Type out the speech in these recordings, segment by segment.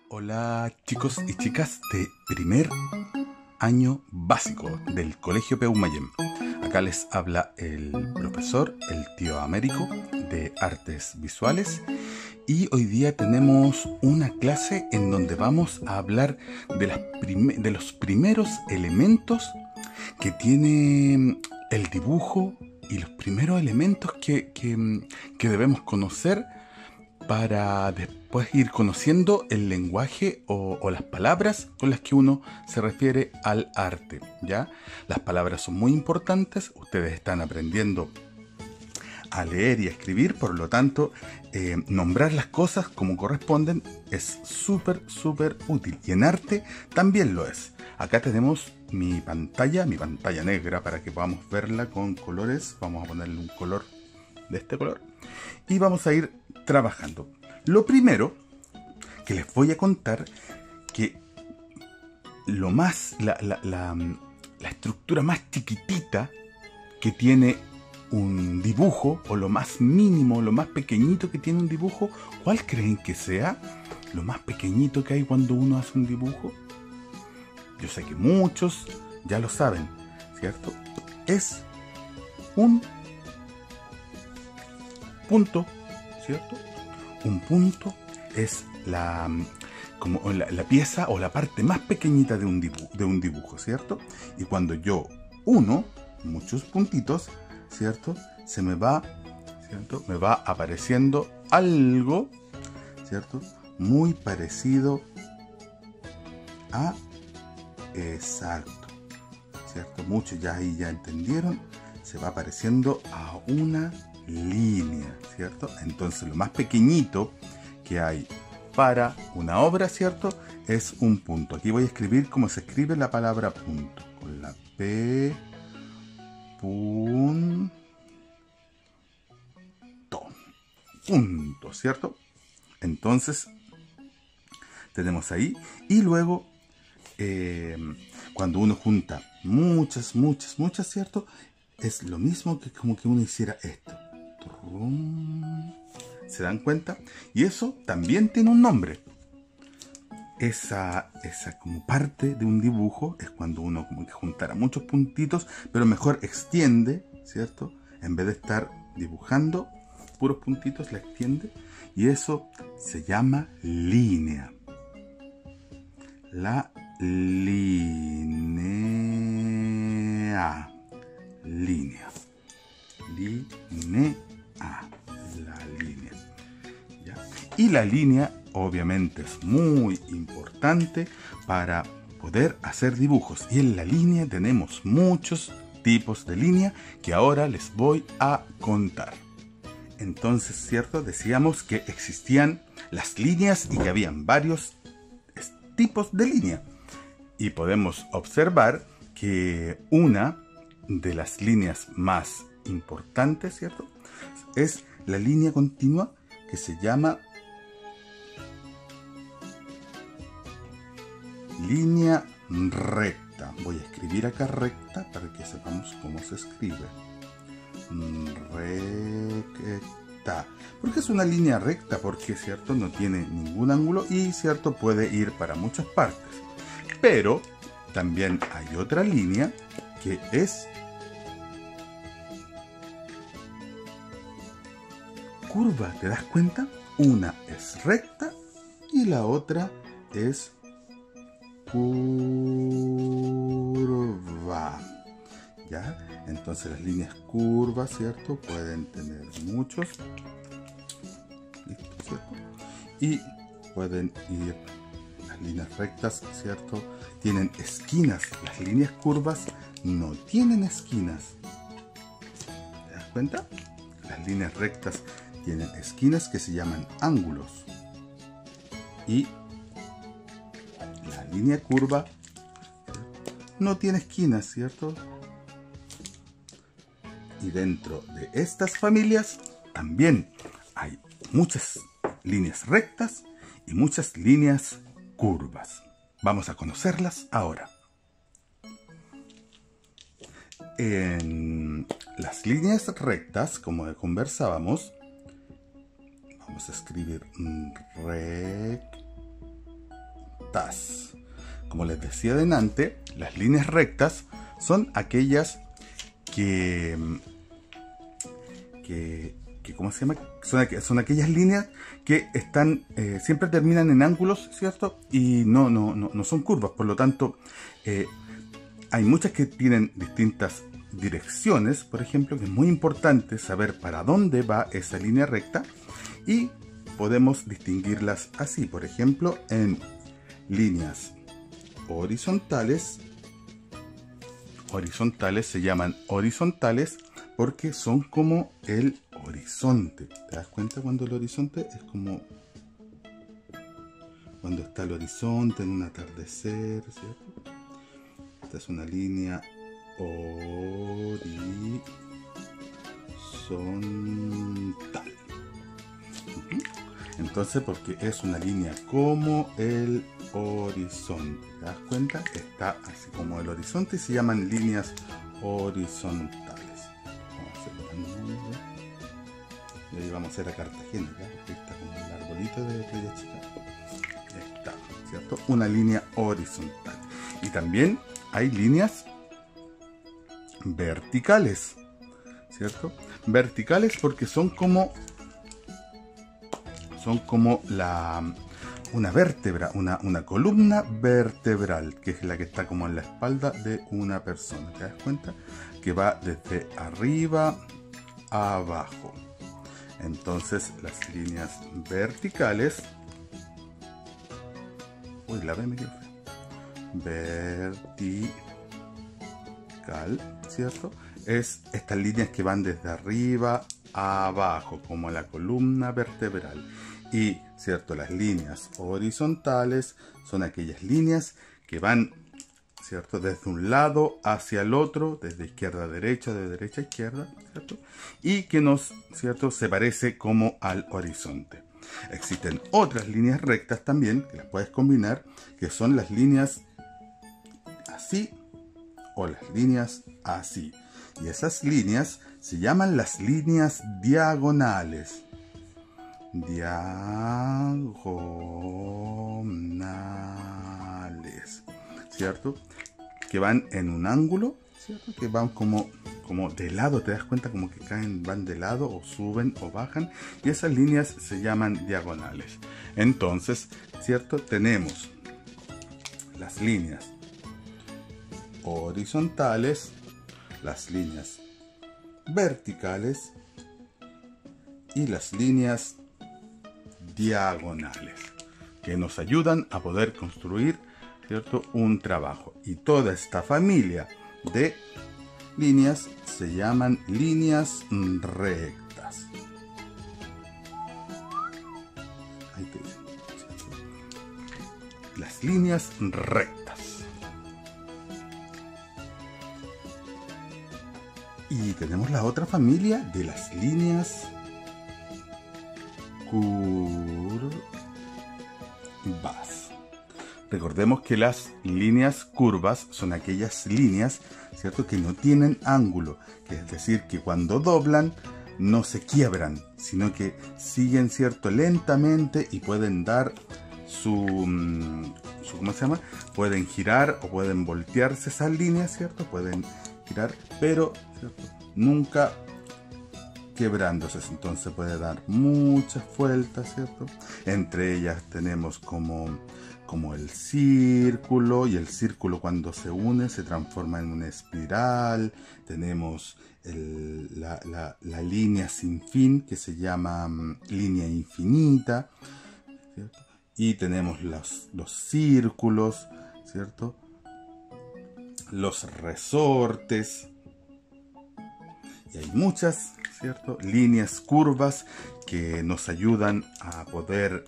Hola chicos y chicas de primer año básico del Colegio Peumayem. Acá les habla el profesor, el tío Américo de Artes Visuales, y hoy día tenemos una clase en donde vamos a hablar de los primeros elementos que tiene el dibujo y los primeros elementos que debemos conocer para después ir conociendo el lenguaje o las palabras con las que uno se refiere al arte, ¿ya? Las palabras son muy importantes, ustedes están aprendiendo a leer y a escribir, por lo tanto, nombrar las cosas como corresponden es súper útil, y en arte también lo es. Acá tenemos mi pantalla negra, para que podamos verla con colores. Vamos a ponerle un color de este color y vamos a ir trabajando. Lo primero que les voy a contar, que la estructura más chiquitita que tiene un dibujo, o lo más mínimo, lo más pequeñito que tiene un dibujo, ¿cuál creen que sea lo más pequeñito que hay cuando uno hace un dibujo? Yo sé que muchos ya lo saben, ¿cierto? Es un punto, ¿cierto? Un punto es la pieza o la parte más pequeñita de un dibujo, ¿cierto? Y cuando yo uno muchos puntitos, ¿cierto? Me va apareciendo algo, ¿cierto? Muy parecido a exacto, ¿cierto? Muchos ya ahí ya entendieron, se va apareciendo a una línea, ¿cierto? Entonces lo más pequeñito que hay para una obra, ¿cierto? Es un punto. Aquí voy a escribir cómo se escribe la palabra punto, con la P, punto, ¿cierto? Entonces tenemos ahí, y luego cuando uno junta muchas, ¿cierto? Es lo mismo que como que uno hiciera esto. ¿Se dan cuenta? Y eso también tiene un nombre. Esa como parte de un dibujo es cuando uno como que juntara muchos puntitos, pero mejor extiende, ¿cierto? En vez de estar dibujando puros puntitos, la extiende, y eso se llama línea. La línea. La línea. ¿Ya? Y la línea obviamente es muy importante para poder hacer dibujos. Y en la línea tenemos muchos tipos de línea que ahora les voy a contar. Entonces, ¿cierto? Decíamos que existían las líneas y que habían varios tipos de línea. Y podemos observar que una de las líneas más importantes, ¿cierto?, es la línea continua, que se llama línea recta. Voy a escribir acá recta para que sepamos cómo se escribe. Recta. ¿Por qué es una línea recta? Porque, ¿cierto?, no tiene ningún ángulo y, ¿cierto?, puede ir para muchas partes. Pero también hay otra línea que es curva. ¿Te das cuenta? Una es recta y la otra es curva. ¿Ya? Entonces las líneas curvas, ¿cierto?, pueden tener muchos, ¿cierto?, y pueden ir. Las líneas rectas, ¿cierto?, tienen esquinas. Las líneas curvas no tienen esquinas. ¿Te das cuenta? Las líneas rectas tienen esquinas que se llaman ángulos. Y la línea curva no tiene esquinas, ¿cierto? Y dentro de estas familias también hay muchas líneas rectas y muchas líneas curvas. Vamos a conocerlas ahora. En las líneas rectas, como conversábamos, vamos a escribir recta. rectas. Como les decía delante, las líneas rectas son aquellas que ¿cómo se llama? Son aquellas líneas que están siempre terminan en ángulos, ¿cierto? Y no son curvas, por lo tanto hay muchas que tienen distintas direcciones, por ejemplo, que es muy importante saber para dónde va esa línea recta y podemos distinguirlas así, por ejemplo, en líneas horizontales. Horizontales se llaman horizontales porque son como el horizonte. ¿Te das cuenta cuando el horizonte es como cuando está el horizonte en un atardecer, ¿cierto? Esta es una línea horizontal. Entonces, porque es una línea como el horizonte. ¿Te das cuenta? Está así como el horizonte y se llaman líneas horizontales. Y ahí vamos a hacer a Cartagena, ¿ya? Porque está como el arbolito de Playa Chica. Ahí está, ¿cierto? Una línea horizontal. Y también hay líneas verticales, ¿cierto? Verticales porque son como una vértebra, una columna vertebral, que es la que está como en la espalda de una persona. ¿Te das cuenta? Que va desde arriba a abajo. Entonces las líneas verticales, uy, la B me quedó fea. Vertical, ¿cierto? Es estas líneas que van desde arriba a abajo, como la columna vertebral. Y, ¿cierto? Las líneas horizontales son aquellas líneas que van, ¿cierto? Desde un lado hacia el otro, desde izquierda a derecha, de derecha a izquierda, ¿cierto? Y que ¿cierto? Se parece como al horizonte. Existen otras líneas rectas también, que las puedes combinar, que son las líneas así o las líneas así. Y esas líneas se llaman las líneas diagonales. Diagonales, ¿cierto? Que van en un ángulo, ¿cierto? Que van como de lado, te das cuenta como que van de lado o suben o bajan, y esas líneas se llaman diagonales. Entonces, ¿cierto? Tenemos las líneas horizontales, las líneas verticales y las líneas diagonales, que nos ayudan a poder construir, ¿cierto? Un trabajo. Y toda esta familia de líneas se llaman líneas rectas. Ahí te dicen, ¿cierto? Las líneas rectas. Y tenemos la otra familia de las líneas curvas. Recordemos que las líneas curvas son aquellas líneas, ¿cierto?, que no tienen ángulo, que es decir, que cuando doblan no se quiebran, sino que siguen, ¿cierto?, lentamente y pueden dar ¿cómo se llama? Pueden girar o pueden voltearse esas líneas, ¿cierto? Pueden girar, pero, ¿cierto?, nunca quebrándose. Entonces puede dar muchas vueltas, ¿cierto? Entre ellas tenemos como el círculo, y el círculo cuando se une se transforma en una espiral. Tenemos la línea sin fin, que se llama línea infinita, ¿cierto? Y tenemos los círculos, ¿cierto? Los resortes. Y hay muchas, ¿cierto?, líneas curvas que nos ayudan a poder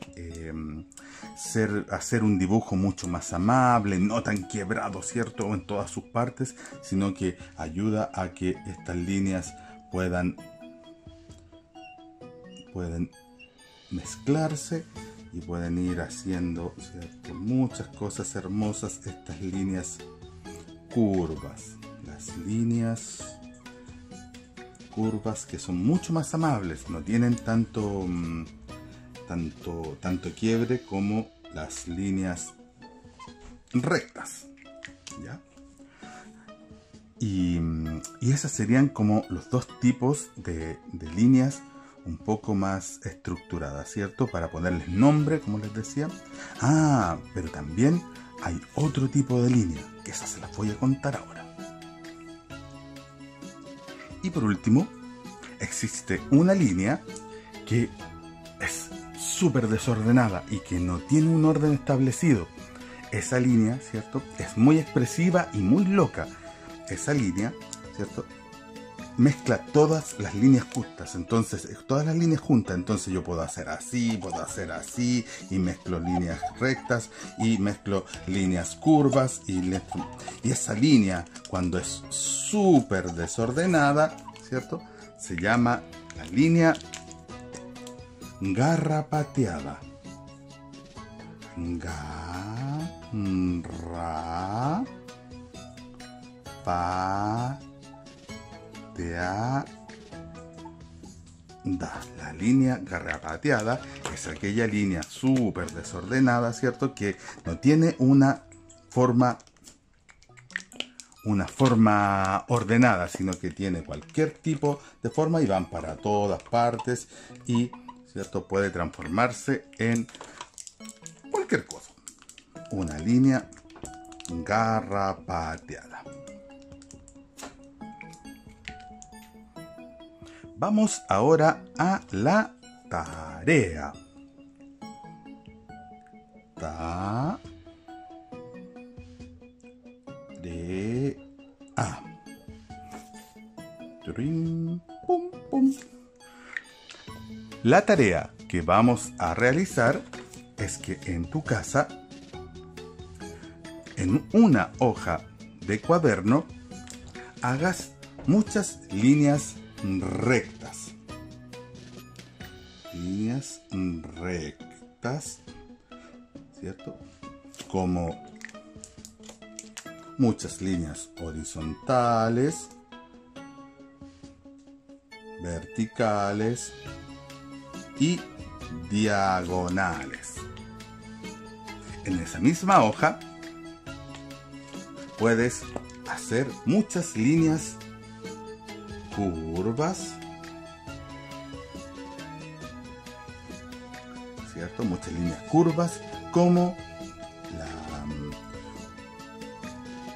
hacer un dibujo mucho más amable, no tan quebrado, ¿cierto?, en todas sus partes, sino que ayuda a que estas líneas puedan mezclarse y pueden ir haciendo, ¿cierto?, muchas cosas hermosas, estas líneas curvas. Las líneas curvas que son mucho más amables, no tienen tanto quiebre como las líneas rectas, ¿ya? Y esas serían como los dos tipos de líneas un poco más estructuradas, ¿cierto? Para ponerles nombre, como les decía. Ah, pero también hay otro tipo de línea, que esas se las voy a contar ahora. Y por último, existe una línea que es súper desordenada y que no tiene un orden establecido. Esa línea, ¿cierto?, es muy expresiva y muy loca. Esa línea, ¿cierto?, mezcla todas las líneas justas, entonces todas las líneas juntas, entonces yo puedo hacer así, y mezclo líneas rectas, y mezclo líneas curvas, y esa línea, cuando es súper desordenada, ¿cierto?, se llama la línea garrapateada. La línea garrapateada es aquella línea súper desordenada, ¿cierto?, que no tiene una forma ordenada, sino que tiene cualquier tipo de forma y van para todas partes y, ¿cierto?, puede transformarse en cualquier cosa. Una línea garrapateada. Vamos ahora a la tarea. Tarea. Pum, pum. La tarea que vamos a realizar es que en tu casa, en una hoja de cuaderno, hagas muchas líneas rectas. Líneas rectas, ¿cierto? Como muchas líneas horizontales, verticales y diagonales. En esa misma hoja puedes hacer muchas líneas curvas, ¿cierto? Muchas líneas curvas, como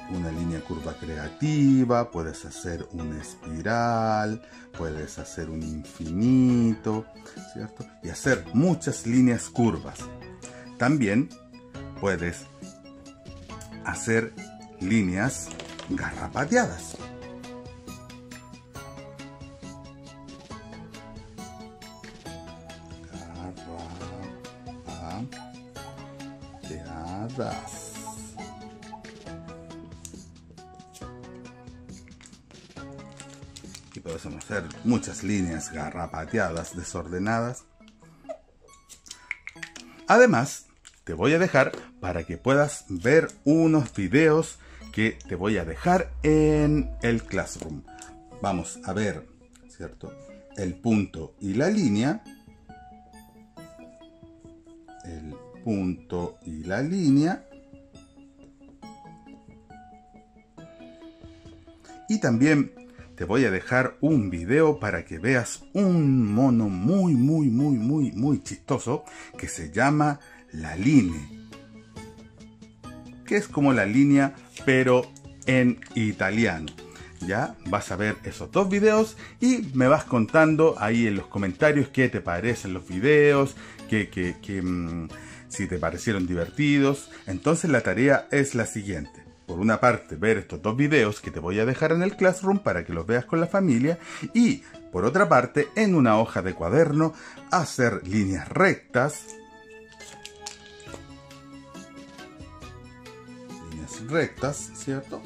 una línea curva creativa, puedes hacer una espiral, puedes hacer un infinito, ¿cierto? Y hacer muchas líneas curvas. También puedes hacer líneas garrapateadas. Garrapateadas. Y podemos hacer muchas líneas garrapateadas, desordenadas. Además, te voy a dejar para que puedas ver unos videos que te voy a dejar en el Classroom. Vamos a ver, ¿cierto?, el punto y la línea. El punto y la línea. Y también te voy a dejar un video para que veas un mono muy chistoso que se llama la línea, que es como la línea pero en italiano. Ya vas a ver esos dos videos y me vas contando ahí en los comentarios qué te parecen los videos, si te parecieron divertidos. Entonces la tarea es la siguiente. Por una parte, ver estos dos videos que te voy a dejar en el Classroom para que los veas con la familia. Y por otra parte, en una hoja de cuaderno, hacer líneas rectas. Líneas rectas, ¿cierto?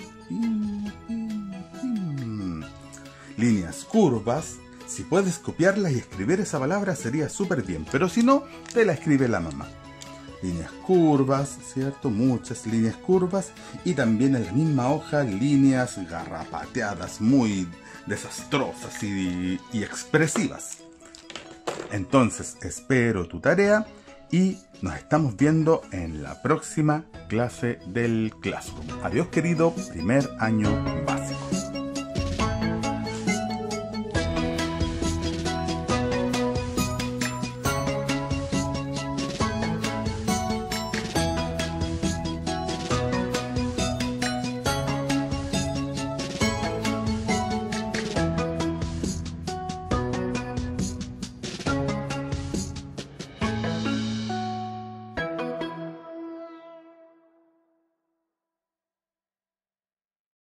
Líneas curvas. Si puedes copiarlas y escribir esa palabra sería súper bien. Pero si no, te la escribe la mamá. Líneas curvas, ¿cierto? Muchas líneas curvas. Y también en la misma hoja, líneas garrapateadas, muy desastrosas y expresivas. Entonces, espero tu tarea y nos estamos viendo en la próxima clase del Classroom. Adiós, querido primer año básico.